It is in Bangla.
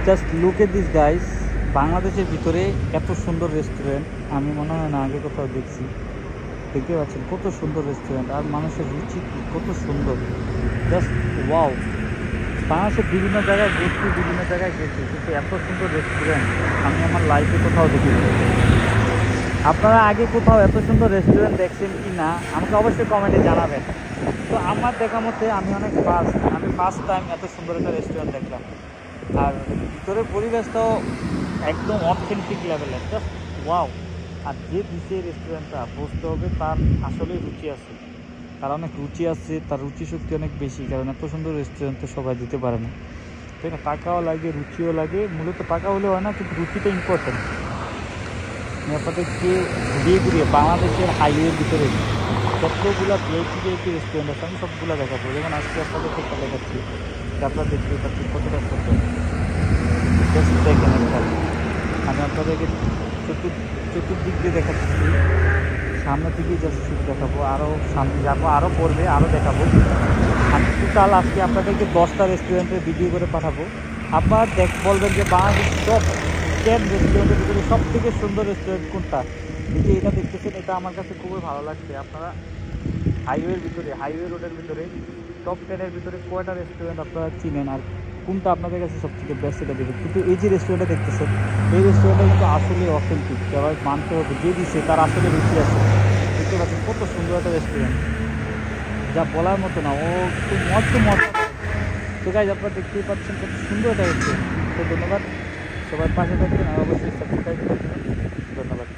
Just look at this guys. বাংলাদেশের ভিতরে এত সুন্দর রেস্টুরেন্ট আমি মনে হয় না আগে কোথাও দেখছি। দেখতে পাচ্ছেন কত সুন্দর রেস্টুরেন্ট, আর মানুষের রুচি কত সুন্দর। Just wow. বাংলাদেশের বিভিন্ন জায়গায় ঘুরছি, বিভিন্ন জায়গায় গেছি, কিন্তু এত সুন্দর রেস্টুরেন্ট আমি আমার লাইফে কোথাও দেখিনি। আপনারা আগে কোথাও এত সুন্দর রেস্টুরেন্ট দেখছেন কি না আমাকে অবশ্যই কমেন্টে জানাবেন। তো আমার দেখা মতে আমি ফার্স্ট টাইম এত সুন্দর একটা রেস্টুরেন্ট দেখলাম। আর ভিতরের পরিবেশটাও একদম অথেন্টিক লেভেলের, জাস্ট ওয়াও। আর যে দিচ্ছে রেস্টুরেন্টটা বুঝতে হবে তার আসলেই রুচি আছে, তার অনেক রুচি আছে, তার রুচি শক্তি অনেক বেশি, কারণ এত সুন্দর রেস্টুরেন্ট তো সবাই দিতে পারে না, তাই না? টাকাও লাগে, রুচিও লাগে। মূলত টাকা হলে হয় না, কিন্তু রুচিটা ইম্পর্টেন্ট। আমি আপনাদেরকে ঘুরিয়ে ঘুরিয়ে বাংলাদেশের হাইওয়ের ভিতরে যতগুলো ভিআইপি রেস্টুরেন্ট আছে আমি সবগুলো দেখাবো। যেমন আজকে আপনাদেরকে একটা দেখাচ্ছি, আপনারা দেখতে পাচ্ছি কতটা সুন্দর। জাস্ট দেখেন একটা, আমি আপনাদেরকে চতুর্দিক দিয়ে দেখাচ্ছি, সামনের দিকে জাস্ট শুধু দেখাবো, আরও সামনে যাবো, আরও পড়বে, আরও দেখাবো। আমি টোটাল আজকে আপনাদেরকে 10টা রেস্টুরেন্টের ভিডিও করে পাঠাবো। আপনারা বলবেন যে বাংলাদেশ টপ 10 রেস্টুরেন্টের ভিতরে সব থেকে সুন্দর রেস্টুরেন্ট কোনটা। এই যে এটা দেখতেছেন, এটা আমার কাছে খুবই ভালো লাগছে। আপনারা হাইওয়ে রোডের ভিতরে টপ 10-এর ভিতরে কয়টা রেস্টুরেন্ট আপনারা চিনেন, আর কোনটা আপনাদের কাছে সবথেকে বেস্ট সেটা দেখুন। কিন্তু এই যে রেস্টুরেন্টটা দেখতেছেন, এই রেস্টুরেন্টটা কিন্তু আসলে অথেন্টিক, সবাই মানতে হবে, যে দিচ্ছে তার আসলে রুচি আছে। দেখতে পাচ্ছেন কত সুন্দর একটা রেস্টুরেন্ট, যা বলার মতো না, ও খুব মস্ত মজা। তো গাইজ আপনারা দেখতেই পাচ্ছেন কত সুন্দর একটা রেস্টুরেন্ট। তো ধন্যবাদ, সবার পাশে থাকবেন আর অবশ্যই সাবস্ক্রাইব করবেন। ধন্যবাদ।